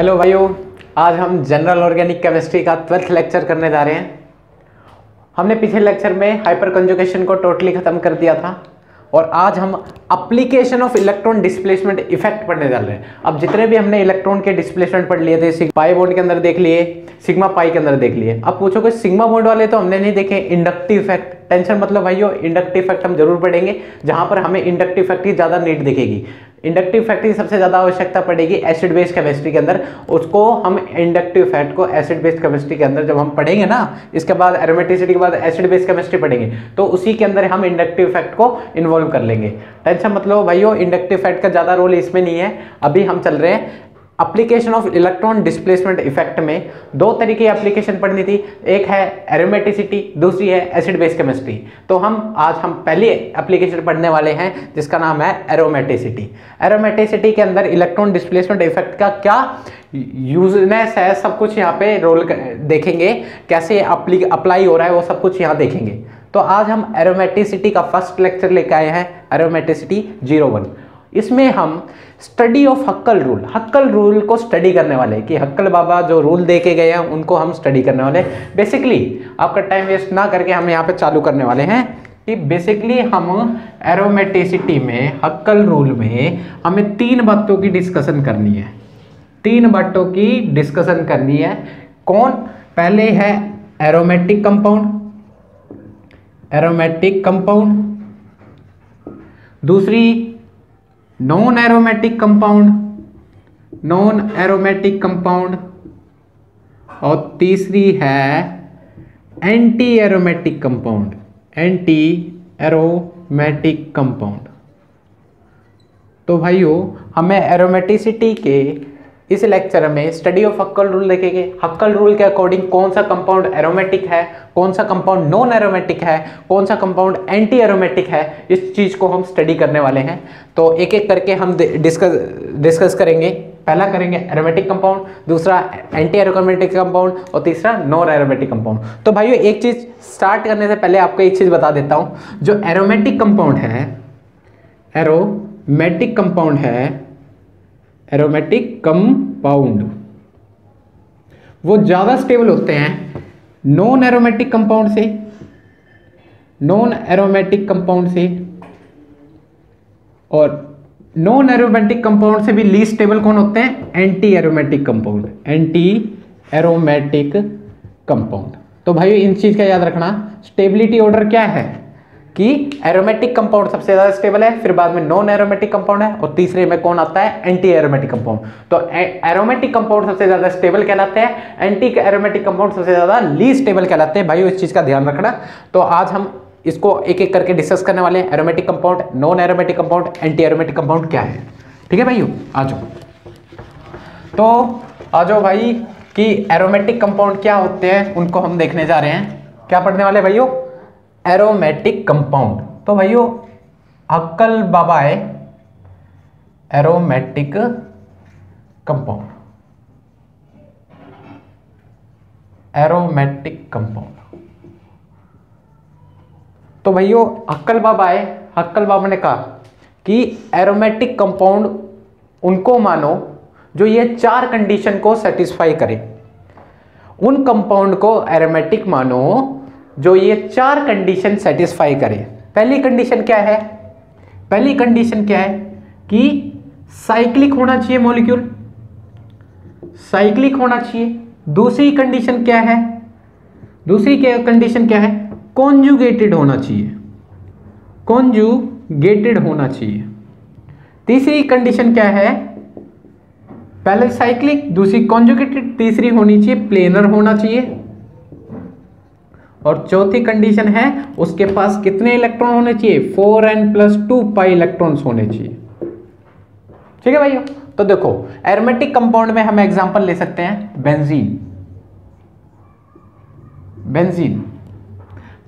Hello भाइयों, आज हम जनरल ऑर्गेनिक केमिस्ट्री का 12th लेक्चर करने जा रहे हैं। हमने पिछले लेक्चर में हाइपर कंजुगेशन को टोटली खत्म कर दिया था और आज हम application of electron displacement effect पढ़ने जा रहे हैं। अब जितने भी हमने इलेक्ट्रॉन के डिस्प्लेसमेंट पढ़ लिए थे, पाई बॉन्ड के अंदर देख लिए, सिग्मा पाई के अंदर देख लिए। अब पूछोगे सिग्मा बॉन्ड वाले तो हमने नहीं देखे। इंडक्टिव इफेक्ट, टेंशन मतलब भाइयों इंडक्टिव इफेक्ट हम जरूर पढ़ेंगे, जहां पर हमें इंडक्टिव इफेक्ट की ज्यादा नीड दिखेगी। इंडक्टिव इफेक्ट की सबसे ज्यादा आवश्यकता पड़ेगी एसिड बेस केमिस्ट्री के अंदर। उसको हम इंडक्टिव इफेक्ट को एसिड बेस केमिस्ट्री के अंदर जब हम पढ़ेंगे ना, इसके बाद एरोमेटिसिटी के बाद एसिड बेस केमिस्ट्री पढ़ेंगे, तो उसी के अंदर हम इंडक्टिव इफेक्ट को इन्वॉल्व कर लेंगे। टेंशन मतलब भाइयों इंडक्टिव इफेक्ट का ज्यादा रोल इसमें नहीं है। अभी हम चल रहे हैं application of electron displacement effect में। दो तरीके की एप्लीकेशन पढ़नी थी, एक है एरोमेटिसिटी, दूसरी है एसिड बेस केमिस्ट्री। तो आज हम पहली एप्लीकेशन पढ़ने वाले हैं जिसका नाम है एरोमेटिसिटी। एरोमेटिसिटी के अंदर इलेक्ट्रॉन डिस्प्लेसमेंट इफेक्ट का क्या यूजनेस है, सब कुछ यहाँ पे रोल देखेंगे, कैसे अप्लाई हो रहा है वो सब कुछ यहाँ देखेंगे। तो आज हम एरोमेटिसिटी का फर्स्ट लेक्चर लेके आए हैं, एरोमेटिसिटी 01। इसमें हम स्टडी ऑफ हक्कल रूल को स्टडी करने वाले हैं कि हक्कल बाबा जो रूल दे के गए हैं उनको हम स्टडी करने वाले हैं। बेसिकली आपका टाइम वेस्ट ना करके हम यहाँ पे चालू करने वाले हैं कि बेसिकली हम एरोमेटिसिटी में हक्कल रूल में हमें तीन बातों की डिस्कशन करनी है। तीन बातों की डिस्कशन करनी है। कौन? पहले है एरोमेटिक कंपाउंड, दूसरी नॉन एरोमेटिक कंपाउंड, और तीसरी है एंटी एरोमेटिक कंपाउंड। तो भाइयों हमें एरोमेटिसिटी के इस लेक्चर में स्टडी ऑफ हक्कल रूल देखेंगे। हक्कल रूल के अकॉर्डिंग कौन सा कंपाउंड एरोमेटिक है, कौन सा कंपाउंड नॉन एरोमेटिक है, कौन सा कंपाउंड एंटी एरोमेटिक है, इस चीज को हम स्टडी करने वाले हैं। तो एक एक करके हम डिस्कस करेंगे। पहला करेंगे एरोमेटिक कंपाउंड, दूसरा एंटी एरोमेटिक कंपाउंड और तीसरा नॉन एरोमेटिक कंपाउंड। तो भाइयों एक चीज स्टार्ट करने से पहले आपको एक चीज बता देता हूं। जो एरोमेटिक कंपाउंड वो ज्यादा स्टेबल होते हैं नॉन एरोमेटिक कंपाउंड से, और नॉन एरोमेटिक कंपाउंड से भी लीस्ट स्टेबल कौन होते हैं? Anti aromatic compound. तो भाई इन चीज का याद रखना। स्टेबिलिटी ऑर्डर क्या है कि एरोमेटिक कंपाउंड सबसे ज्यादा स्टेबल है, फिर बाद में नॉन एरोमेटिक कंपाउंड है, और तीसरे में कौन आता है? Anti aromatic compound. तो एरोमेटिक कंपाउंड सबसे ज्यादा स्टेबल कहलाते हैं, एंटी एरोमेटिक कंपाउंड सबसे ज्यादा लीस्ट स्टेबल कहलाते हैं। भाइयों इस चीज का ध्यान रखना। तो आज हम इसको एक एक करके डिस्कस करने वाले हैं। Aromatic compound, non aromatic compound, anti aromatic compound क्या है। ठीक है भाइयों, आ जाओ। तो आ जाओ भाई कि एरोमेटिक कंपाउंड क्या होते हैं उनको हम देखने जा रहे हैं। क्या पढ़ने वाले भाइयों? Aromatic compound. तो भाइयों हक्कल बाबा है एरोमेटिक कंपाउंड। तो भाइयों हक्कल बाबा ने कहा कि एरोमेटिक कंपाउंड उनको मानो जो ये चार कंडीशन को सेटिस्फाई करे। उन कंपाउंड को एरोमेटिक मानो जो ये चार कंडीशन सेटिस्फाई करे। पहली कंडीशन क्या है कि साइक्लिक होना चाहिए, मॉलिक्यूल साइक्लिक होना चाहिए। दूसरी कंडीशन क्या है? कॉन्जुगेटेड होना चाहिए। तीसरी कंडीशन क्या है? पहले साइक्लिक, दूसरी कॉन्जुगेटेड, तीसरी होनी चाहिए प्लेनर होना चाहिए, और चौथी कंडीशन है उसके पास कितने इलेक्ट्रॉन होने चाहिए? 4n+2 पाई इलेक्ट्रॉन्स होने चाहिए। ठीक है भाइयों। तो देखो एरोमेटिक कंपाउंड में हम एग्जांपल ले सकते हैं बेंजीन।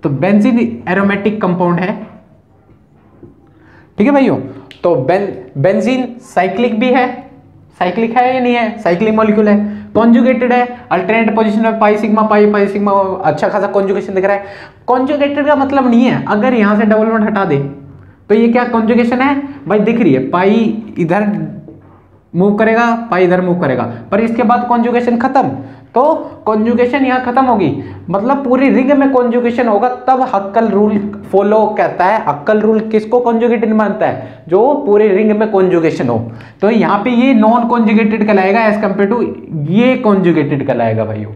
तो बेंजीन एरोमेटिक कंपाउंड है। ठीक है भाइयों। तो बेंजीन साइक्लिक भी है, साइक्लिक है या नहीं है? साइक्लिक मॉलिक्यूल है। कॉन्जुगेटेड है, अल्टरनेट पोजीशन में पाई सिग्मा अच्छा खासा कॉन्जुगेशन दिख रहा है। कॉन्जुगेटेड का मतलब नहीं है अगर यहां से डबल बॉन्ड हटा दे तो ये क्या कॉन्जुगेशन है भाई? दिख रही है पाई इधर मूव करेगा, पाई इधर मूव करेगा, पर इसके बाद कॉन्जुगेशन खत्म। तो कॉन्जुगेशन यहाँ खत्म होगी, मतलब पूरी रिंग में कॉन्जुगेशन होगा, तब हक्कल रूल फॉलो कहता है। हक्कल रूल किसको कॉन्जुगेटेड मानता है? जो पूरी रिंग में कॉन्जुगेशन हो। तो यहाँ पे ये नॉन कॉन्जुगेटेड कहलाएगा एज कंपेयर टू ये कॉन्जुगेटेड कहलाएगा भाइयों।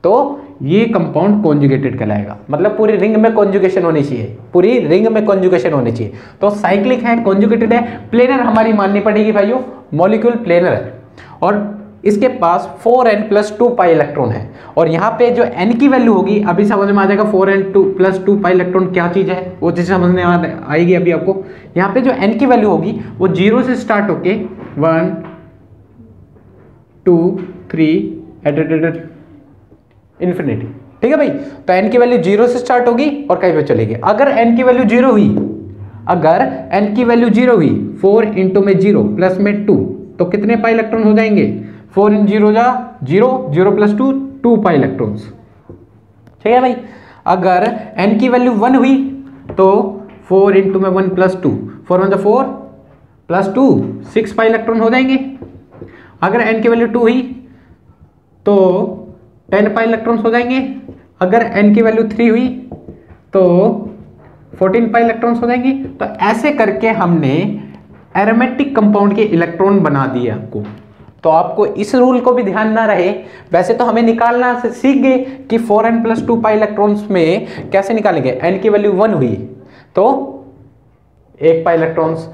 तो ये कंपाउंड कॉन्जुगेटेड कहलाएगा, मतलब पूरी रिंग में कॉन्जुगेशन होनी चाहिए, पूरी रिंग में कॉन्जुगेशन होनी चाहिए। तो साइक्लिक है, कॉन्जुगेटेड है, प्लेनर हमारी माननी पड़ेगी भाइयों, मॉलिक्यूल प्लेनर है, और इसके पास 4n+2 पाई इलेक्ट्रॉन है। और यहाँ पे जो n की वैल्यू होगी, अभी समझ में आ जाएगा 4n+2 पाई इलेक्ट्रॉन क्या चीज है, वो चीज समझने आएगी अभी आपको। यहाँ पे जो n की वैल्यू होगी वो 0 से स्टार्ट होके 1 2 3 इन्फिनिटी, ठीक है भाई। तो n की वैल्यू 0 से स्टार्ट होगी और कहीं पे चलेगी। अगर n की वैल्यू 0 हुई, अगर n की वैल्यू 0 हुई, 4 इंटू में 0 प्लस में 2, तो कितने पाई इलेक्ट्रॉन हो जाएंगे? 4 इन 0 जा 0, 0 प्लस 2 2 पाई इलेक्ट्रॉन्स, ठीक है भाई। अगर n की वैल्यू 1 हुई तो 4 इंटू में 1 प्लस 2, 4 1 4 प्लस 2 6 पाई इलेक्ट्रॉन हो जाएंगे। अगर n की वैल्यू 2 हुई तो 10 पाई इलेक्ट्रॉन्स हो जाएंगे। अगर n की वैल्यू 3 हुई तो 14 पाई इलेक्ट्रॉन्स हो जाएंगे। तो ऐसे करके हमने एरोमेटिक कंपाउंड के इलेक्ट्रॉन बना दिए आपको। तो आपको इस रूल को भी ध्यान ना रहे, वैसे तो हमें निकालना सीख गए कि 4n+2 पाई इलेक्ट्रॉन्स में कैसे निकालेंगे। n की वैल्यू 1 हुई तो 1 पाई इलेक्ट्रॉन्स,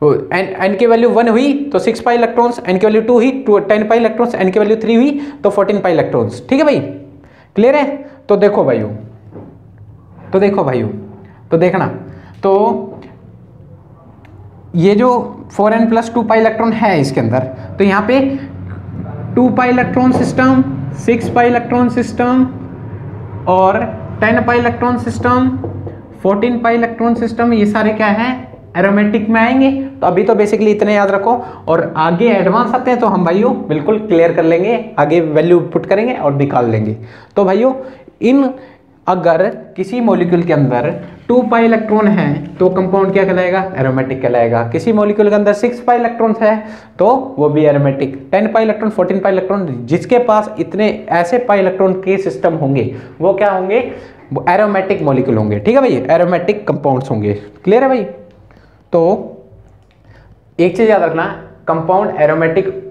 n की वैल्यू 1 हुई तो 6 पाई इलेक्ट्रॉन्स, n की वैल्यू 2 हुई तो 10 पाई इलेक्ट्रॉन्स, n की वैल्यू 3 हुई तो 14 पाई इलेक्ट्रॉन्स, ठीक है भाई, क्लियर है। तो देखो भाइयों, तो देखना, तो ये जो 4n+2 पाई इलेक्ट्रॉन है इसके अंदर, तो यहाँ पे 2 pi electron system, 6 pi electron system और 10 pi electron system, 14 pi electron system, ये सारे क्या है? एरोमेटिक में आएंगे। तो अभी तो बेसिकली इतने याद रखो, और आगे एडवांस आते हैं तो हम भाइयों बिल्कुल क्लियर कर लेंगे, आगे वैल्यू पुट करेंगे और निकाल लेंगे। तो भाइयों अगर किसी मॉलिक्यूल के अंदर 2 पाई इलेक्ट्रॉन है तो कंपाउंड क्या कहलाएगा? एरोमेटिक कहलाएगा। किसी मॉलिक्यूल के अंदर 6 पाई इलेक्ट्रॉन्स है तो वो भी aromatic. 10 pi electron, 14 pi electron, जिसके पास इतने ऐसे पाई इलेक्ट्रॉन के सिस्टम होंगे वो क्या होंगे? वो एरोमेटिक मॉलिक्यूल होंगे, ठीक है भाई, एरोमेटिक कंपाउंड्स होंगे, क्लियर है भाई। तो एक चीज याद रखना, कंपाउंड एरोमेटिक,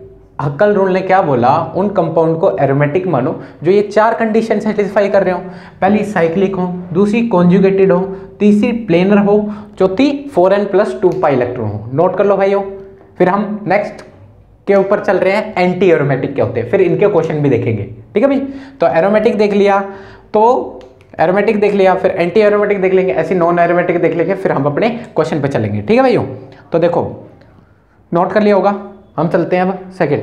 हक्कल रूल ने क्या बोला? उन कंपाउंड को एरोमेटिक मानो जो ये 4 कंडीशन सेटिस्फाई कर रहे हो। पहली साइक्लिक हो, दूसरी कॉन्जुगेटेड हो, तीसरी प्लेनर हो, चौथी 4n+2 पाई इलेक्ट्रॉन हो। नोट कर लो भाइयों। फिर हम नेक्स्ट के ऊपर चल रहे हैं, एंटी एरोमेटिक क्या होते हैं, फिर इनके क्वेश्चन भी देखेंगे, ठीक है भाई। तो एरोमेटिक देख लिया, तो एरोमेटिक देख लिया, फिर एंटी एरोमेटिक देख लेंगे, ऐसी नॉन एरोमेटिक देख लेंगे, फिर हम अपने क्वेश्चन पे चलेंगे, ठीक है भाइयों। तो देखो, नोट कर लिया होगा, हम चलते हैं अब सेकंड।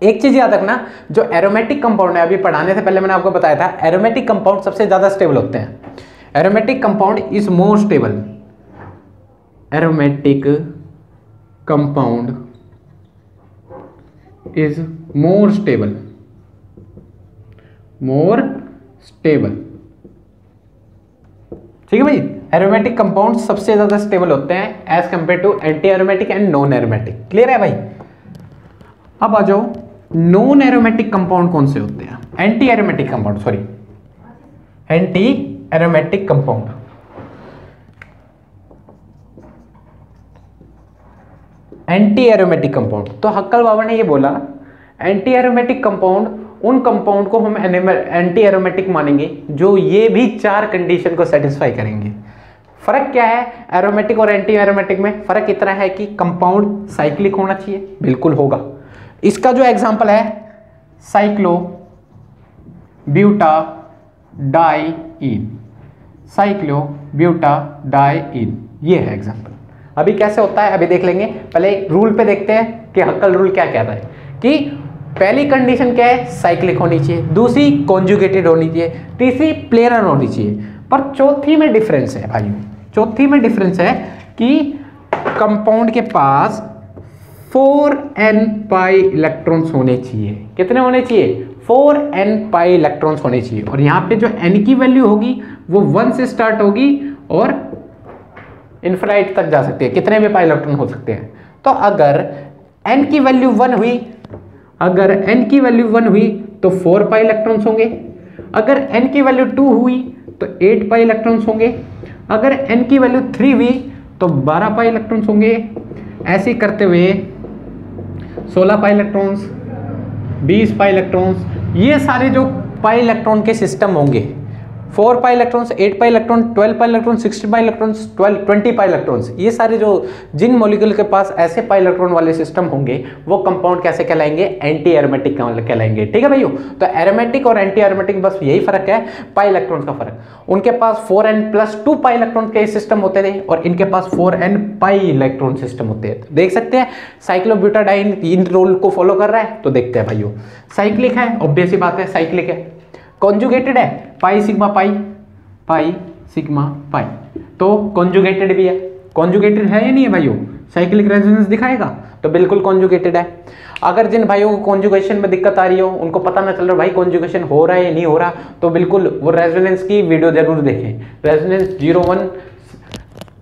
एक चीज याद रखना, जो एरोमेटिक कंपाउंड है, अभी पढ़ाने से पहले मैंने आपको बताया था, एरोमेटिक कंपाउंड सबसे ज्यादा स्टेबल होते हैं। Aromatic compound is more stable, aromatic compound is more stable, ठीक है भाई। एरोमेटिक कंपाउंड सबसे ज्यादा स्टेबल होते हैं as compare to anti aromatic and non aromatic, clear है भाई। अब आ जाओ, नॉन एरोमेटिक कंपाउंड कौन से होते हैं? Anti aromatic compound, sorry, anti aromatic compound. Anti aromatic compound, तो हक्कल बाबा ने ये बोला, एंटी एरोमेटिक कंपाउंड उन कंपाउंड को हम एंटी एरोमेटिक मानेंगे जो ये भी 4 कंडीशन को सेटिस्फाई करेंगे। फर्क क्या है एरोमेटिक और एंटी एरोमेटिक में? फर्क इतना है कि कंपाउंड साइक्लिक होना चाहिए, बिल्कुल होगा। इसका जो एग्जांपल है, cyclo buta diene, cyclo buta diene, ये है एग्जांपल। अभी कैसे होता है अभी देख लेंगे, पहले रूल पे देखते हैं कि हक्कल रूल क्या कहता है कि पहली कंडीशन क्या है? साइक्लिक होनी चाहिए, दूसरी कॉन्जुगेटेड होनी चाहिए, तीसरी प्लेनर होनी चाहिए। पर चौथी में डिफरेंस है भाई, चौथी में डिफरेंस है कि कंपाउंड के पास 4n पाई इलेक्ट्रॉन्स होने चाहिए। कितने होने चाहिए? 4n पाई इलेक्ट्रॉन्स होने चाहिए। और यहाँ पे जो n की वैल्यू होगी वो 1 से स्टार्ट होगी और इन्फिनाइट तक जा सकती है, कितने भी पाई इलेक्ट्रॉन हो सकते हैं। तो अगर n की वैल्यू 1 हुई, अगर n की वैल्यू 1 हुई तो 4 पाई इलेक्ट्रॉन्स होंगे, अगर n की वैल्यू 2 हुई तो 8 पाई इलेक्ट्रॉन्स होंगे, अगर n की वैल्यू 3 हुई तो 12 पाई इलेक्ट्रॉन्स होंगे। ऐसे करते हुए 16 पाई इलेक्ट्रॉन्स, 20 पाई इलेक्ट्रॉन्स, ये सारे जो पाई इलेक्ट्रॉन के सिस्टम होंगे, 4 pi electrons, 8 pi electron, 12 pi electron, 16 pi electrons, 20 pi electrons, ये सारे जो जिन मॉलिक्यूल के पास ऐसे पाई इलेक्ट्रॉन वाले सिस्टम होंगे वो कंपाउंड कैसे कहलाएंगे? एंटी एरोमेटिक कहलाएंगे। ठीक है भाइयों, तो एरोमेटिक और एंटी एरोमेटिक बस यही फर्क है, पाई इलेक्ट्रॉन का फर्क। उनके पास 4n+2 पाई इलेक्ट्रॉन के सिस्टम होते थे और इनके पास 4n पाई इलेक्ट्रॉन सिस्टम होते हैं। देख सकते हैं साइक्लोब्यूटाडाइन इन रूल को फॉलो कर रहा है, तो देखते हैं भाइयों। साइक्लिक है, ऑब्वियस सी बात है साइक्लिक है। कॉन्जुगेटेड है, पाई सिग्मा पाई, पाई सिग्मा पाई, तो कॉन्जुगेटेड भी है। कॉन्जुगेटेड है या नहीं है भाइयों? साइक्लिक रेजोनेंस दिखाएगा, तो बिल्कुल कॉन्जुगेटेड है। अगर जिन भाइयों को कॉन्जुगेशन में दिक्कत आ रही हो, उनको पता ना चल रहा भाई कॉन्जुगेशन हो रहा है या नहीं हो रहा, तो बिल्कुल वो रेजोनेंस की वीडियो जरूर देखें, रेजोनेंस 01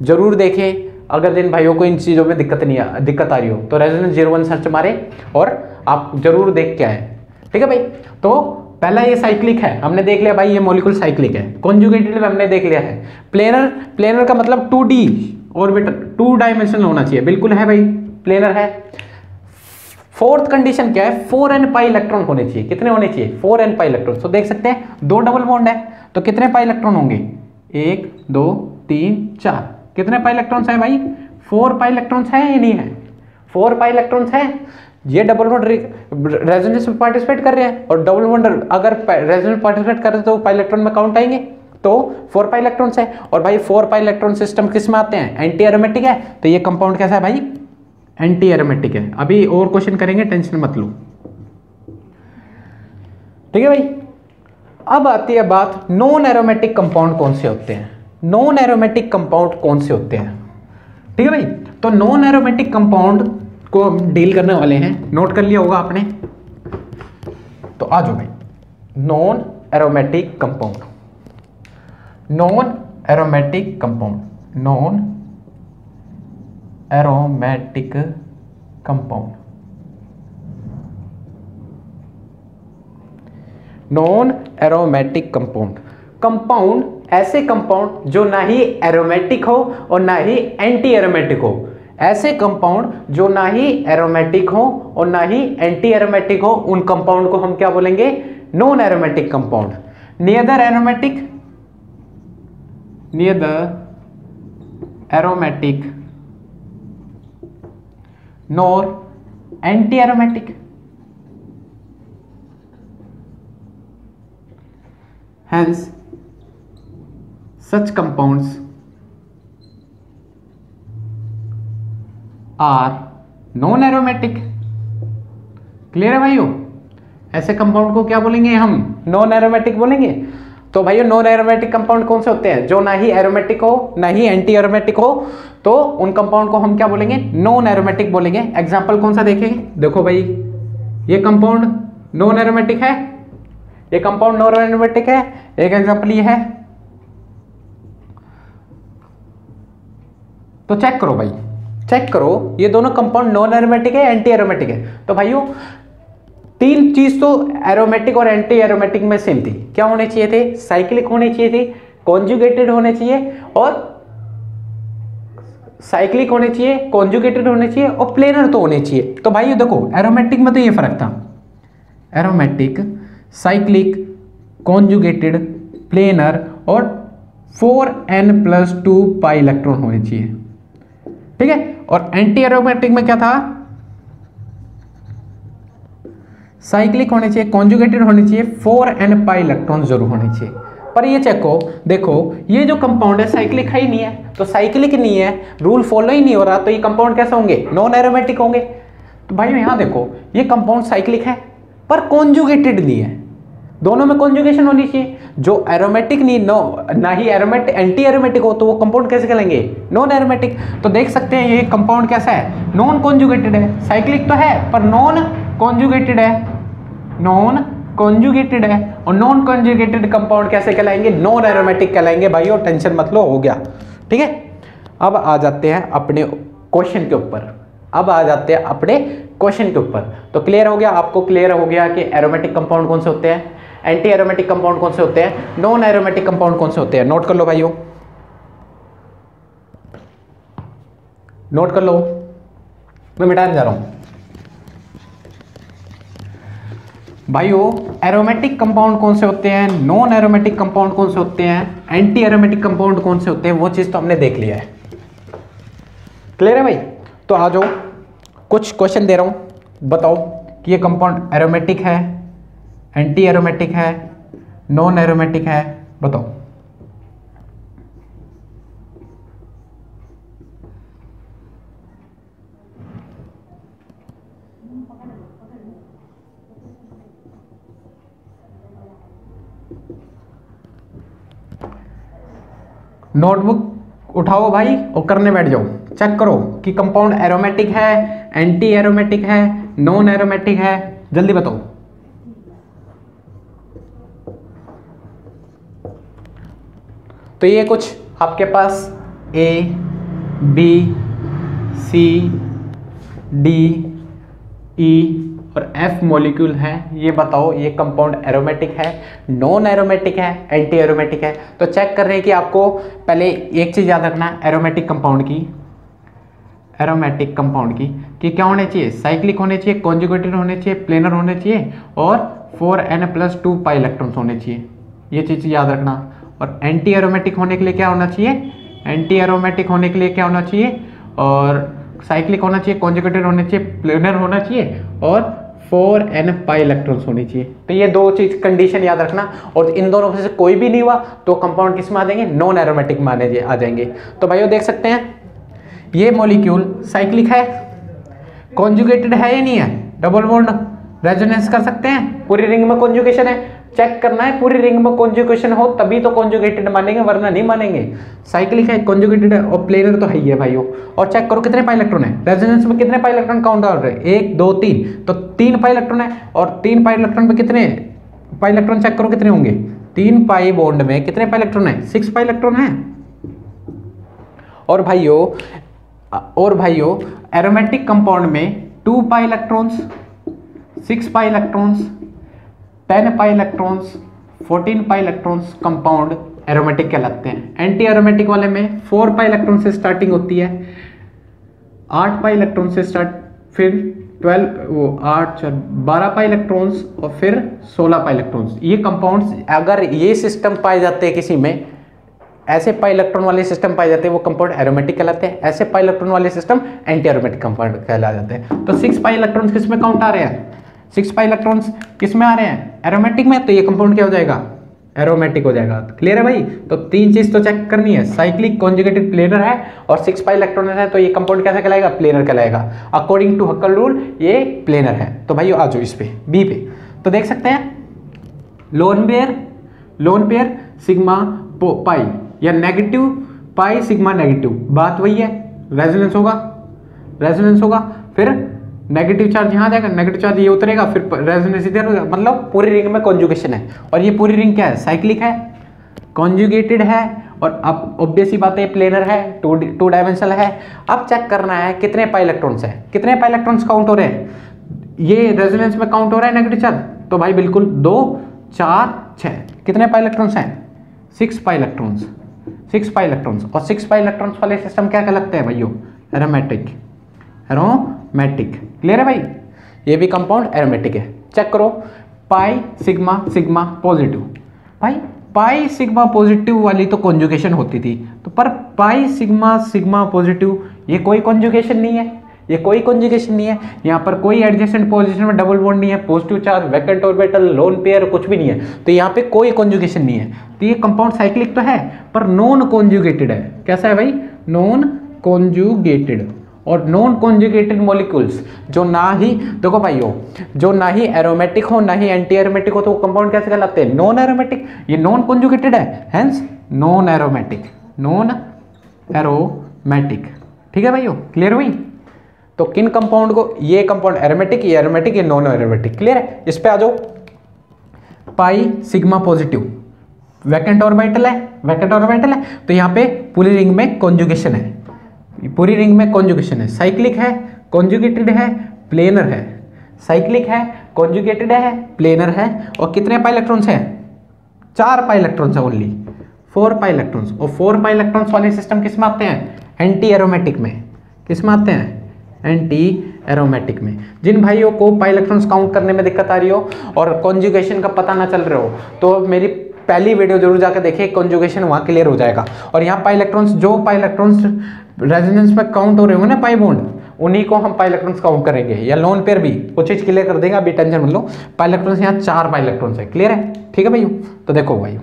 जरूर देखें। अगर जिन भाइयों को इन चीज़ों में दिक्कत आ रही हो तो रेजोनेंस 01 सर्च मारे और आप जरूर देख के आए। ठीक है भाई, तो पहला ये साइक्लिक है, हमने देख लिया भाई ये मॉलिक्यूल साइक्लिक है। कॉन्जुगेटेड में हमने देख लिया है। प्लेनर, प्लेनर का मतलब 2D ऑर्बिटल, 2 डायमेंशनल होना चाहिए, बिल्कुल है भाई, प्लेनर है। फोर्थ कंडीशन क्या है? 4n पाई इलेक्ट्रॉन होने चाहिए। कितने होने चाहिए? 4n pi electron. तो देख सकते हैं 2 डबल बॉन्ड है, तो कितने पाई इलेक्ट्रॉन होंगे? 1 2 3 4। कितने पाई इलेक्ट्रॉन्स है भाई? 4 पाई इलेक्ट्रॉन्स है या नहीं है? 4 पाई इलेक्ट्रॉन्स है। ये डबल बॉन्ड रेजोनेंस में पार्टिसिपेट कर रहे हैं, और डबल बॉन्ड अगर रेजोनेंस पार्टिसिपेट कर रहे हैं तो पाई इलेक्ट्रॉन में काउंट आएंगे, तो 4 पाई इलेक्ट्रॉन्स है। और भाई 4 पाई इलेक्ट्रॉन सिस्टम किस में आते हैं? एंटी एरोमेटिक है, तो ये कंपाउंड कैसा है भाई? एंटी एरोमेटिक है। अभी और क्वेश्चन करेंगे, टेंशन मत लो। ठीक है भाई, अब आती है बात नॉन एरोमेटिक कंपाउंड कौन से होते हैं। नॉन एरोमेटिक कंपाउंड कौन से होते हैं? ठीक है भाई, तो नॉन एरोमेटिक कंपाउंड को हम डील करने वाले हैं। नोट कर लिया होगा आपने, तो आ जाओ भाई। Non aromatic compound, non aromatic compound, non aromatic compound, non aromatic compound. Compound ऐसे कंपाउंड जो ना ही एरोमेटिक हो और ना ही एंटी एरोमेटिक हो। ऐसे कंपाउंड जो ना ही एरोमेटिक हो और ना ही एंटी एरोमेटिक हो, उन कंपाउंड को हम क्या बोलेंगे? Non aromatic compound. Neither aromatic, neither aromatic nor anti aromatic, hence such compounds are non aromatic. Clear है भाइयों? ऐसे कंपाउंड को क्या बोलेंगे हम? नॉन एरोमेटिक बोलेंगे। तो भाइयों नॉन एरोमेटिक कंपाउंड कौन से होते हैं? जो ना ही एरोमेटिक हो ना ही एंटी एरोमेटिक हो, तो उन कंपाउंड को हम क्या बोलेंगे? नॉन एरोमेटिक बोलेंगे। एग्जांपल कौन सा देखेंगे? देखो भाई, ये कंपाउंड नॉन एरोमेटिक है, ये कंपाउंड नॉन एरोमेटिक है। एक एग्जांपल ये है, तो चेक करो भाई, चेक करो ये दोनों कंपाउंड नॉन एरोमेटिक है, एंटी एरोमेटिक है। तो भाइयों तीन चीज तो एरोमेटिक और एंटी एरोमेटिक में सेम थी। क्या होने चाहिए थे? साइक्लिक होने चाहिए थे, कॉन्जुगेटेड होने चाहिए, और साइक्लिक होने चाहिए, कॉन्जुगेटेड होने चाहिए, और प्लेनर तो होने चाहिए। तो भाइयों देखो एरोमेटिक में तो ये फर्क था, एरोमेटिक, साइक्लिक, कॉन्जुगेटेड, प्लेनर, और 4n+2 पाई इलेक्ट्रॉन होने चाहिए। ठीक है, और एंटी एरोमेटिक में क्या था? साइक्लिक होने चाहिए, कॉन्जुगेटेड होने चाहिए, 4n पाई इलेक्ट्रॉन जरूर होने चाहिए। पर ये चेको, देखो ये जो कंपाउंड है साइक्लिक है ही नहीं है, तो साइक्लिक नहीं है, रूल फॉलो ही नहीं हो रहा, तो ये कंपाउंड कैसे होंगे? नॉन एरोमेटिक होंगे। तो भाई यहां देखो ये कंपाउंड साइक्लिक है पर कॉन्जुगेटेड नहीं है, दोनों में कॉन्जुगेशन होनी चाहिए। जो एरोमेटिक नहीं, ना ही एरोमेटिक एंटी एरोमेटिक हो, तो वो कंपाउंड कैसे कहलाएंगे? Non aromatic. तो देख सकते हैं ये कंपाउंड कैसा है? नॉन कॉन्जुगेटेड है। साइक्लिक तो है पर नॉन कॉन्जुगेटेड है, नॉन कॉन्जुगेटेड है। और नॉन कॉन्जुगेटेड कंपाउंड कैसे कहलाएंगे? नॉन एरोमेटिक कहलाएंगे। भाइयों टेंशन मत लो, हो गया। ठीक है, अब आ जाते हैं अपने क्वेश्चन के ऊपर। अब आ जाते हैं अपने क्वेश्चन के ऊपर। तो क्लियर हो गया, आपको क्लियर हो गया कि एरोमेटिक कंपाउंड कौन से होते हैं, एंटी एरोमेटिक कंपाउंड कौन से होते हैं, नॉन एरोमेटिक कंपाउंड कौन से होते हैं। नोट कर लो भाइयों, नोट कर लो, मैं मिटाने जा रहा हूं भाइयों। एरोमेटिक कंपाउंड कौन से होते हैं, नॉन एरोमेटिक कंपाउंड कौन से होते हैं, एंटी एरोमेटिक कंपाउंड कौन से होते हैं, वो चीज तो हमने देख लिया है। क्लियर है भाई। तो आ जाओ, कुछ क्वेश्चन दे रहा हूं, बताओ कि ये कंपाउंड एरोमेटिक है, एंटी एरोमेटिक है, नॉन एरोमेटिक है, बताओ। नोटबुक उठाओ भाई और करने बैठ जाओ, चेक करो कि कंपाउंड एरोमेटिक है, एंटी एरोमेटिक है, नॉन एरोमेटिक है, जल्दी बताओ। तो ये कुछ आपके पास A B C D E और एफ मॉलिक्यूल है, ये बताओ ये कंपाउंड एरोमेटिक है, नॉन एरोमेटिक है, एंटी एरोमेटिक है। तो चेक कर रहे हैं कि आपको पहले एक चीज याद रखना है एरोमेटिक कंपाउंड की, एरोमेटिक कंपाउंड की कि क्या होने चाहिए, साइक्लिक होने चाहिए, कॉन्जुगेटेड होने चाहिए, प्लेनर होने चाहिए और 4n+2 पाई इलेक्ट्रॉन्स होने चाहिए, ये चीज याद रखना। और एंटी एरोमेटिक होने के लिए क्या होना चाहिए, एंटी एरोमेटिक होने के लिए क्या होना चाहिए, और साइक्लिक होना चाहिए, कॉन्जुगेटेड होना चाहिए, प्लेनर होना चाहिए और 4n पाई इलेक्ट्रॉन्स होनी चाहिए। तो ये दो चीज कंडीशन याद रखना, और इन दोनों में से कोई भी नहीं हुआ तो कंपाउंड किस में आ जाएंगे, नॉन एरोमेटिक में आ जाएंगे। तो भाइयों देख सकते हैं ये मॉलिक्यूल साइक्लिक है, कॉन्जुगेटेड है या नहीं है, डबल बॉन्ड रेजोनेंस कर सकते हैं, पूरी रिंग में कॉन्जुगेशन है, चेक करना है पूरी रिंग में कॉन्जुगेशन हो तभी तो कॉन्जुगेटेड मानेंगे वरना नहीं मानेंगे। साइक्लिक है, कॉन्जुगेटेड है और प्लेनर तो है ही है भाइयों। और चेक करो कितने पाई इलेक्ट्रॉन है, रेजोनेंस में कितने पाई इलेक्ट्रॉन काउंट आउट है, 1 2 3, तो 3 पाई इलेक्ट्रॉन है और 3 पाई इलेक्ट्रॉन में कितने पाई इलेक्ट्रॉन चेक करो कितने होंगे, 3 पाई बॉन्ड में कितने पाई इलेक्ट्रॉन है, 6 पाई इलेक्ट्रॉन है। और भाइयों एरोमेटिक कंपाउंड में 2 pi electrons, 6 pi electrons, 10 pi electrons, 14 pi electrons compound aromatic कहलाते हैं। एंटी एरोमेटिक वाले में 4 पाई इलेक्ट्रॉन से स्टार्टिंग होती है, 8 पाई इलेक्ट्रॉन से स्टार्ट, फिर 12 पाई इलेक्ट्रॉन्स और फिर 16 पाई इलेक्ट्रॉन्स। ये कंपाउंड्स अगर ये सिस्टम पाए जाते हैं किसी में, ऐसे पाई इलेक्ट्रॉन वाले सिस्टम पाए जाते हैं वो कंपाउंड एरोमेटिक कहलाते हैं, ऐसे पाई इलेक्ट्रॉन वाले सिस्टम एंटी एरोमेटिक कंपाउंड कहला जाते हैं। तो 6 पाई इलेक्ट्रॉन्स किस में काउंट आ रहे हैं, 6 पाई इलेक्ट्रॉन्स किस में आ रहे हैं, एरोमेटिक में, तो ये कंपाउंड क्या हो जाएगा, एरोमेटिक हो जाएगा। क्लियर है भाई। तो 3 चीज तो चेक करनी है, साइक्लिक, कॉन्जुगेटेड, प्लेनर है और 6 पाई इलेक्ट्रॉन है, तो ये कंपाउंड कैसे कहलाएगा, प्लेनर कहलाएगा। अकॉर्डिंग टू हक्कल रूल ये प्लेनर है। तो भाई आ जाओ इस पे बी पे, तो देख सकते हैं लोन पेयर सिग्मा पाई या नेगेटिव पाई सिग्मा नेगेटिव, बात वही है, रेजोनेंस होगा, फिर नेगेटिव चार्ज यहाँ जाएगा, नेगेटिव चार्ज ये उतरेगा, फिर रेजोनेंस इधर होगा, मतलब पूरी रिंग में कॉन्जुगेशन है। और ये पूरी रिंग क्या है, साइक्लिक है, कॉन्जुगेटेड है और अब ऑब्वियस ही बात है प्लेनर है, टू डायमेंशनल है। अब चेक करना है कितने पाई इलेक्ट्रॉन्स है, कितने पाई इलेक्ट्रॉन्स काउंट हो रहे हैं, ये रेजोनेंस में काउंट हो रहा है नेगेटिव चार्ज, तो भाई बिल्कुल 2 4 6, कितने पाई इलेक्ट्रॉन्स हैं, 6 पाई इलेक्ट्रॉन्स, 6 पाई इलेक्ट्रॉन्स। और 6 पाई इलेक्ट्रॉन्स वाले सिस्टम क्या कहलाते हैं भाइयों, एरोमेटिक। क्लियर है भाई, ये भी कंपाउंड एरोमेटिक है। चेक करो पाई सिग्मा पॉजिटिव, भाई पाई सिग्मा पॉजिटिव वाली तो कॉन्जुगेशन होती थी, तो पर पाई सिग्मा पॉजिटिव ये कोई कॉन्जुगेशन नहीं है, ये कोई कॉन्जुगेशन नहीं है, यहाँ पर कोई एडजेसेंट पोजीशन में डबल बॉन्ड नहीं है, positive charge, vacant orbital, lone pair कुछ भी नहीं है, तो यहाँ पे कोई कॉन्जुगेशन नहीं है। तो ये कंपाउंड साइक्लिक तो है पर नॉन कॉन्जुगेटेड है। कैसा है भाई, नॉन कॉन्जुगेटेड। और नॉन कॉन्जुगेटेड मॉलिक्यूल्स जो ना ही, देखो भाइयों, जो ना ही एरोमेटिक हो ना ही एंटी एरोमेटिक हो, तो वो कंपाउंड कैसे कहलाते हैं, नॉन एरोमेटिक। ये नॉन कॉन्जुगेटेड है, हेंस नॉन एरोमेटिक। ठीक है भाइयों, क्लियर हुई। तो किन कंपाउंड को, ये कंपाउंड एरोमेटिक, ये एरोमेटिक, ये नॉन एरोमेटिक। क्लियर है। इस पे आ जाओ, pi sigma positive vacant orbital है, तो यहाँ पे पूरी रिंग में कॉन्जुगेशन है, साइक्लिक है, कॉन्जुगेटेड है, प्लेनर है, साइक्लिक है, कॉन्जुगेटेड है, प्लेनर है, और कितने पाई इलेक्ट्रॉन्स हैं? 4 पाई इलेक्ट्रॉन्स है ओनली, 4 पाई इलेक्ट्रॉन्स। और 4 पाई इलेक्ट्रॉन्स वाले सिस्टम किस में आते हैं? एंटी एरोमेटिक में। किस में आते हैं? एंटी एरोमेटिक में। जिन भाइयों को पाई इलेक्ट्रॉन्स काउंट करने में दिक्कत आ रही हो और कॉन्जुगेशन का पता ना चल रहा हो तो मेरी पहली वीडियो जरूर जाकर देखिए, कॉन्जुगेशन वहाँ क्लियर हो जाएगा। और यहाँ पाई इलेक्ट्रॉन्स, जो पाई इलेक्ट्रॉन्स रेजोनेंस में काउंट हो रहे होंगे ना पाई बॉन्ड, उन्हीं को हम पाई इलेक्ट्रॉन्स काउंट करेंगे, या लोन पेयर भी वो चीज़ क्लियर कर देगा, अभी टेंशन मत लो। पाई इलेक्ट्रॉन्स यहाँ 4 पाई इलेक्ट्रॉन्स है, क्लियर है? ठीक है भाइयों, तो देखो भाइयों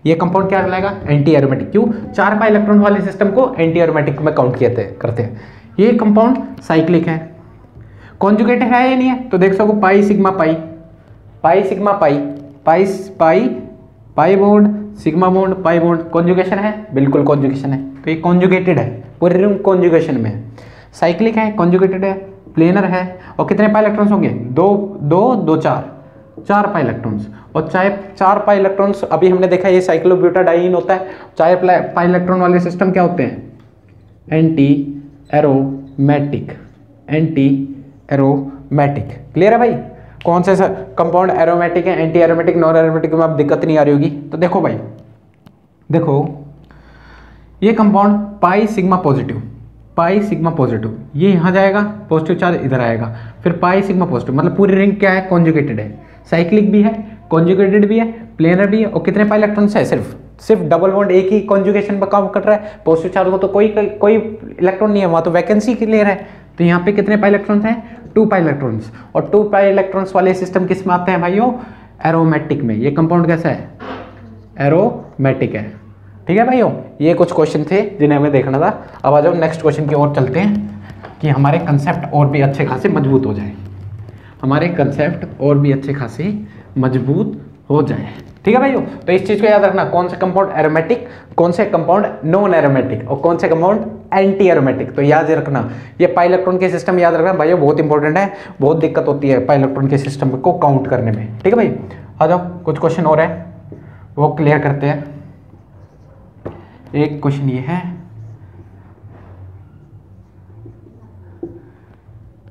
ये कंपाउंड क्या कहलाएगा? Anti aromatic. क्यों? 4 पाई इलेक्ट्रॉन वाले सिस्टम को एंटी एरोमेटिक में काउंट करते हैं। ये कंपाउंड साइक्लिक है, कॉन्जुगेट है या नहीं है? तो देख सको pi sigma pi, pi sigma pi, pi pi pi bond, sigma bond, pi bond, conjugation है, बिल्कुल कॉन्जुगेशन है। तो ये कॉन्जुगेटेड है, पूरे रिंग कॉन्जुगेशन में है। साइक्लिक है, कॉन्जुगेटेड है, प्लेनर है, और कितने पाई इलेक्ट्रॉन्स होंगे? 2 4 पाई इलेक्ट्रॉन्स। और चाहे 4 पाई इलेक्ट्रॉन्स, अभी हमने देखा ये साइक्लोब्यूटाडाइन होता है। 4 पाई इलेक्ट्रॉन वाले सिस्टम क्या होते हैं? Anti aromatic, anti aromatic. Clear है भाई? कौन से कंपाउंड एरोमेटिक है, एंटी एरोमेटिक, नॉन एरोमेटिक में अब दिक्कत नहीं आ रही होगी। तो देखो भाई, देखो ये compound pi sigma positive, pi sigma positive, ये यहाँ जाएगा, पॉजिटिव चार्ज इधर आएगा, फिर पाई सिग्मा पॉजिटिव, मतलब पूरी रिंग क्या है? कॉन्जुगेटेड है, साइक्लिक भी है, कॉन्जुगेटेड भी है, प्लेनर भी है। और कितने पाई इलेक्ट्रॉन्स है? सिर्फ डबल बॉन्ड एक ही कॉन्जुगेशन पर काम कर रहा है, पॉजिटिव चार्ज को तो कोई इलेक्ट्रॉन नहीं है वहाँ, तो वैकेंसी क्लियर है। तो यहाँ पे कितने पाई इलेक्ट्रॉन्स हैं? 2 पाई इलेक्ट्रॉन्स। और 2 पाई इलेक्ट्रॉन्स वाले सिस्टम किस में आते हैं भाइयों? एरोमेटिक में। ये कंपाउंड कैसा है? एरोमेटिक है। ठीक है भाइयों, ये कुछ क्वेश्चन थे जिन्हें हमें देखना था। अब आ जाओ नेक्स्ट क्वेश्चन की ओर चलते हैं कि हमारे कंसेप्ट और भी अच्छे खासे मजबूत हो जाए, हमारे कंसेप्ट और भी अच्छे खासे मजबूत हो जाए। ठीक है भाइयों, तो इस चीज को याद रखना, कौन से कंपाउंड एरोमेटिक, कौन से कंपाउंड नॉन एरोमेटिक, और कौन से कंपाउंड एंटी एरोमेटिक। तो याद रखना, ये पाई इलेक्ट्रॉन के सिस्टम याद रखना भाइयों, बहुत इंपॉर्टेंट है, बहुत दिक्कत होती है पाई इलेक्ट्रॉन के सिस्टम को काउंट करने में। ठीक है भाई, आ जाओ कुछ क्वेश्चन और है वो क्लियर करते हैं। एक क्वेश्चन ये है,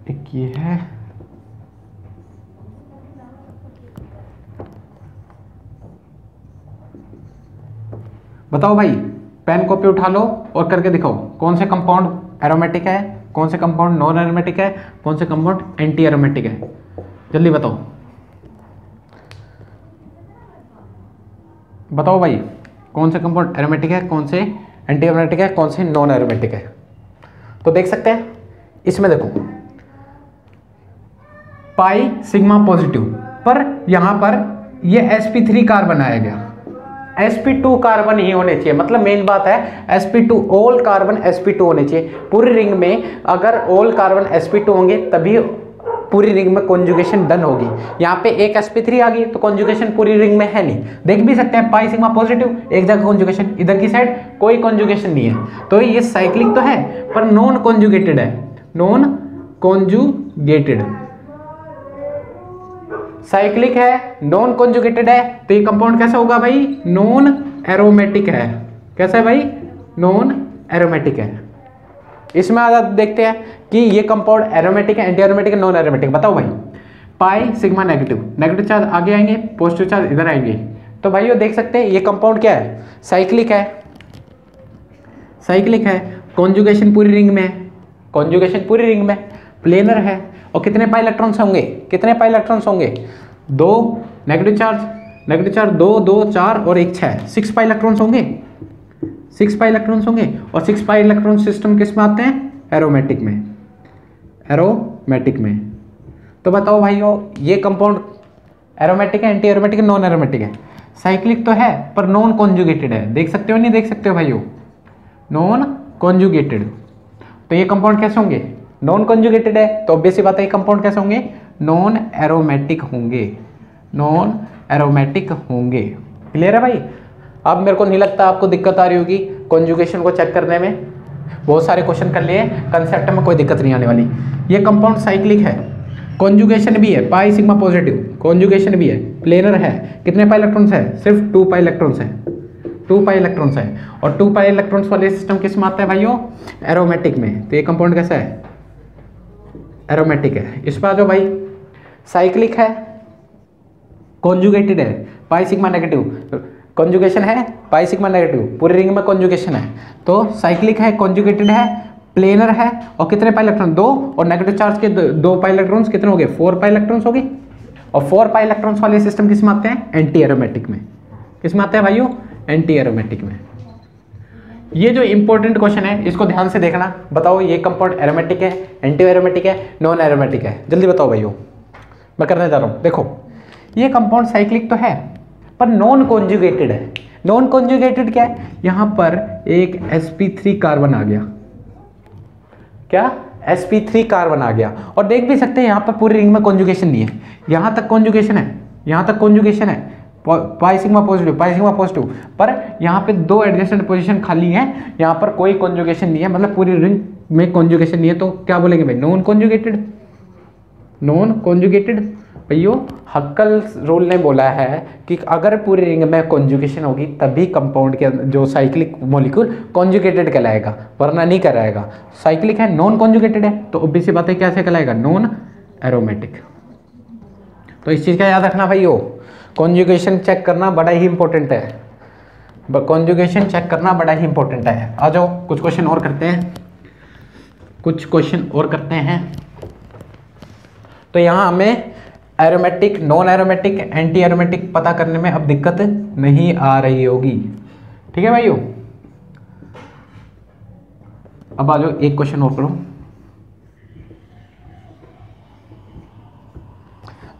एक ये है, बताओ भाई, पेन कॉपी उठा लो और करके दिखाओ कौन से कंपाउंड एरोमेटिक है, कौन से कंपाउंड नॉन एरोमेटिक है, कौन से कंपाउंड एंटी एरोमेटिक है, जल्दी बताओ। बताओ भाई, कौन से कंपाउंड एरोमेटिक है, कौन से एंटी एरोमेटिक है, कौन से नॉन एरोमेटिक है। तो देख सकते हैं इसमें, देखो पाई सिग्मा पॉजिटिव पर यहां पर ये sp3 कार्बन आया गया, sp2 कार्बन ही होने चाहिए, मतलब मेन बात है sp2, ऑल कार्बन sp2 होने चाहिए पूरी रिंग में। अगर ऑल कार्बन sp2 होंगे तभी पूरी रिंग में कॉन्जुगेशन डन होगी। यहाँ पे एक sp3 आ गई तो कॉन्जुगेशन पूरी रिंग में है नहीं। देख भी सकते हैं पाई सिग्मा पॉजिटिव, एक जगह कॉन्जुगेशन, इधर की साइड कोई कॉन्जुगेशन नहीं है। तो ये साइक्लिक तो है पर नॉन कॉन्जुगेटेड है, नॉन कॉन्जुगेटेड। साइक्लिक है, नॉन कॉन्जुगेटेड है, तो ये कंपाउंड कैसा होगा भाई? नॉन एरोमेटिक है। कैसा है भाई? नॉन एरोमेटिक है। इसमें आज देखते हैं कि ये कंपाउंड एरोमेटिक है, एंटी एरोमेटिक है, नॉन एरोमेटिक। बताओ भाई, pi sigma negative, negative charge आगे आएंगे, पॉजिटिव चार्ज इधर आएंगे। तो भाई देख सकते हैं ये कंपाउंड क्या है? साइक्लिक है, साइक्लिक है, कॉन्जुगेशन पूरी रिंग में है, कॉन्जुगेशन पूरी रिंग में, प्लेनर है। और कितने पाई इलेक्ट्रॉन्स होंगे? कितने पाई इलेक्ट्रॉन्स होंगे? 2 नेगेटिव चार्ज, नेगेटिव चार्ज 2 2 4 और 1 6, 6 पाई इलेक्ट्रॉन्स होंगे, 6 पाई इलेक्ट्रॉन्स होंगे। और 6 पाई इलेक्ट्रॉन सिस्टम किस में आते हैं? एरोमेटिक में, एरोमेटिक में। तो बताओ भाइयों, ये कंपाउंड एरोमेटिक है, एंटी एरोमेटिक है, नॉन एरोमेटिक है? साइक्लिक तो है पर नॉन कॉन्जुगेटेड है। देख सकते हो नहीं देख सकते हो भाइयों? Non conjugated. तो ये कंपाउंड कैसे होंगे? नॉन कॉन्जुगेटेड है, तो ऑब्वियस सी बात है ये कंपाउंड कैसे होंगे? नॉन एरोमेटिक होंगे, नॉन एरोमेटिक होंगे। क्लियर है भाई? अब मेरे को नहीं लगता आपको दिक्कत आ रही होगी कॉन्जुगेशन को चेक करने में, बहुत सारे क्वेश्चन कर लिए, कंसेप्ट में कोई दिक्कत नहीं आने वाली। ये कंपाउंड साइक्लिक है, कॉन्जुगेशन भी है, पाई सिग्मा पॉजिटिव, कॉन्जुगेशन भी है, प्लेनर है। कितने पाई इलेक्ट्रॉन्स है? सिर्फ 2 पाई इलेक्ट्रॉन्स है, 2 पाई इलेक्ट्रॉन्स है। और 2 पाई इलेक्ट्रॉन्स वाले सिस्टम किस में आता है भाइयों? एरोमेटिक में। तो ये कंपाउंड कैसा है? एरोमेटिक है। इस पर आ जाओ भाई, साइक्लिक है, कॉन्जुगेटेड है, पाई सिग्मा नेगेटिव, कॉन्जुगेशन है, पाई सिग्मा नेगेटिव, पूरे रिंग में कॉन्जुगेशन है। तो साइक्लिक है, कॉन्जुगेटेड है, प्लेनर है, और कितने पाई इलेक्ट्रॉन, 2, और नेगेटिव चार्ज के 2 पाई इलेक्ट्रॉन्स कितने हो गए, 4 पाई इलेक्ट्रॉन्स हो गए। और 4 पाई इलेक्ट्रॉन्स वाले सिस्टम किस में आते हैं, एंटी एरोमेटिक में। किस में आते हैं भाइयों, एंटी एरोमेटिक में। ये जो इंपॉर्टेंट क्वेश्चन है इसको ध्यान से देखना, बताओ ये कंपाउंड एरोमेटिक है, एंटी एरोमेटिक है, नॉन एरोमेटिक है, जल्दी बताओ भाइयों, मैं करने जा रहा हूँ। देखो ये कंपाउंड साइक्लिक तो है पर नॉन कॉन्जुगेटेड है। नॉन कॉन्जुगेटेड क्या है, यहां पर एक sp3 कार्बन आ गया, क्या sp3 कार्बन आ गया। और देख भी सकते हैं यहां पर पूरी रिंग में कॉन्जुगेशन नहीं है, यहां तक कॉन्जुगेशन है, यहां तक कॉन्जुगेशन है, पाई सिग्मा पॉजिटिव, पर यहाँ पे 2 एडजेसेंट पोजीशन खाली हैं, यहाँ पर कोई कॉन्जुगेशन नहीं है, मतलब पूरी रिंग में कॉन्जुगेशन नहीं है। तो क्या बोलेंगे भाई, नॉन कॉन्जुगेटेड। नॉन कॉन्जुगेटेड भैया हक्कल रूल ने बोला है कि अगर पूरी रिंग में कॉन्जुगेशन होगी तभी कंपाउंड के जो साइक्लिक मॉलिक्यूल कॉन्जुगेटेड कहलाएगा, वरना नहीं कहलाएगा। साइक्लिक है, नॉन कॉन्जुगेटेड है, तो ऑब्वियस सी बात है क्या से कहलाएगा, नॉन एरोमेटिक। तो इस चीज़ का याद रखना भाइयों, कॉन्जुगेशन चेक करना बड़ा ही इंपॉर्टेंट है, कॉन्जुगेशन चेक करना बड़ा ही इंपॉर्टेंट है। आ जाओ कुछ क्वेश्चन और करते हैं, कुछ क्वेश्चन और करते हैं। तो यहाँ हमें aromatic, non aromatic, anti aromatic पता करने में अब दिक्कत नहीं आ रही होगी, ठीक है भाइयों। अब आ जाओ एक क्वेश्चन और करो।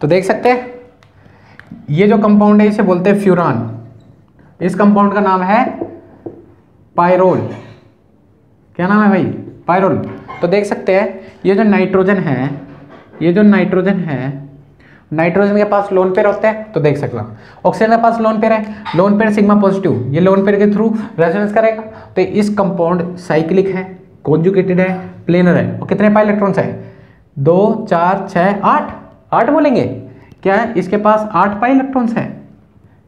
तो देख सकते हैं ये जो कंपाउंड है इसे बोलते हैं फ्यूरान। इस कंपाउंड का नाम है पायरोल। क्या नाम है भाई, पायरोल। तो देख सकते हैं ये जो नाइट्रोजन है, ये जो नाइट्रोजन है, नाइट्रोजन के पास लोन पेयर होते हैं, तो देख सकता ऑक्सीजन के पास लोन पेयर है, लोन पेयर सिग्मा पॉजिटिव, ये लोन पेयर के थ्रू रेजोनेंस करेगा। तो इस कंपाउंड साइक्लिक है, कॉन्जुगेटेड है, प्लेनर है, और कितने पाई इलेक्ट्रॉन्स है, 2, 4, 6, 8 बोलेंगे। क्या इसके पास 8 पाई इलेक्ट्रॉन्स है,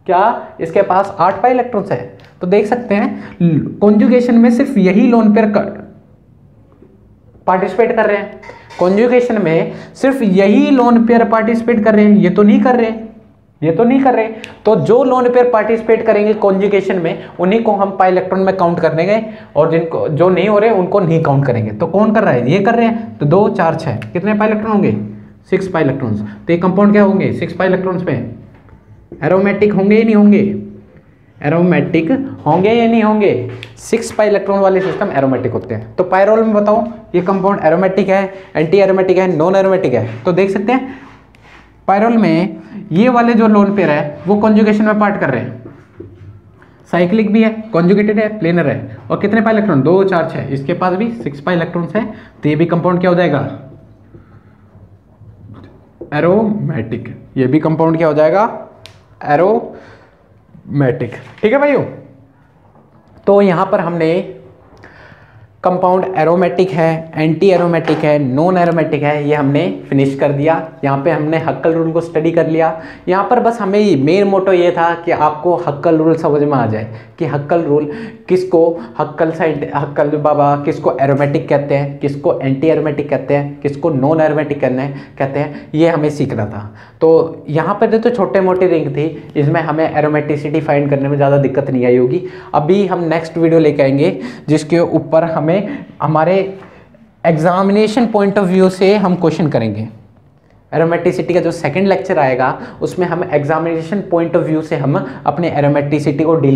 क्या इसके पास 8 पाई इलेक्ट्रॉन्स है। तो देख सकते हैं कॉन्जुगेशन में सिर्फ यही लोन पेयर पार्टिसिपेट कर रहे हैं, कॉन्जुगेशन में सिर्फ यही लोन पेयर पार्टिसिपेट कर रहे हैं, ये तो नहीं कर रहे, ये तो नहीं कर रहे। तो जो लोन पेयर पार्टिसिपेट करेंगे कॉन्जुगेशन में उन्हीं को हम पाई इलेक्ट्रॉन में काउंट करने गए, और जिनको जो नहीं हो रहे उनको नहीं काउंट करेंगे। तो कौन कर रहा है, ये कर रहे हैं। तो 2, 4, 6 कितने पाई इलेक्ट्रॉन होंगे, 6 पाई इलेक्ट्रॉन्स। तो ये कंपाउंड क्या होंगे, 6 पाई इलेक्ट्रॉन्स पे एरोमेटिक होंगे या नहीं होंगे, एरोमेटिक होंगे या नहीं होंगे। 6 पाई इलेक्ट्रॉन वाले सिस्टम एरोमेटिक होते हैं। तो पायरोल में बताओ ये कंपाउंड एरोमेटिक है, एंटी एरोमेटिक है, नॉन एरोमेटिक है। तो देख सकते हैं पायरोल में ये वाले जो लोन पेयर है वो कॉन्जुगेशन में पार्ट कर रहे हैं, साइक्लिक भी है, कॉन्जुगेटेड है, प्लेनर है, और कितने पाई इलेक्ट्रॉन, 2, 4, 6। इसके पास भी 6 पाई इलेक्ट्रॉन्स है। तो ये भी कंपाउंड क्या हो जाएगा, एरोमेटिक। ये भी कंपाउंड क्या हो जाएगा, एरोमेटिक। ठीक है भाइयों। तो यहां पर हमने कंपाउंड एरोमेटिक है, एंटी एरोमेटिक है, नॉन एरोमेटिक है, ये हमने फिनिश कर दिया। यहाँ पे हमने हक्कल रूल को स्टडी कर लिया। यहाँ पर बस हमें मेन मोटो ये था कि आपको हक्कल रूल समझ में आ जाए कि हक्कल रूल किसको, हक्कल बाबा किसको एरोमेटिक कहते हैं, किसको एंटी एरोमेटिक कहते हैं, किसको नॉन एरोमेटिक कहते हैं, ये हमें सीखना था। तो यहाँ पर तो छोटे मोटे रिंग थी, इसमें हमें एरोमेटिसिटी फाइंड करने में ज़्यादा दिक्कत नहीं आई होगी। अभी हम नेक्स्ट वीडियो लेके आएंगे जिसके ऊपर हमें हमारे एग्जामिनेशन पॉइंट ऑफ व्यू से हम क्वेश्चन करेंगे। एरोमेटिसिटी का जो सेकंड लेक्चर आएगा उसमें हम एग्जामिनेशन पॉइंट ऑफ व्यू से हम अपने एरोमेटिसिटी को डील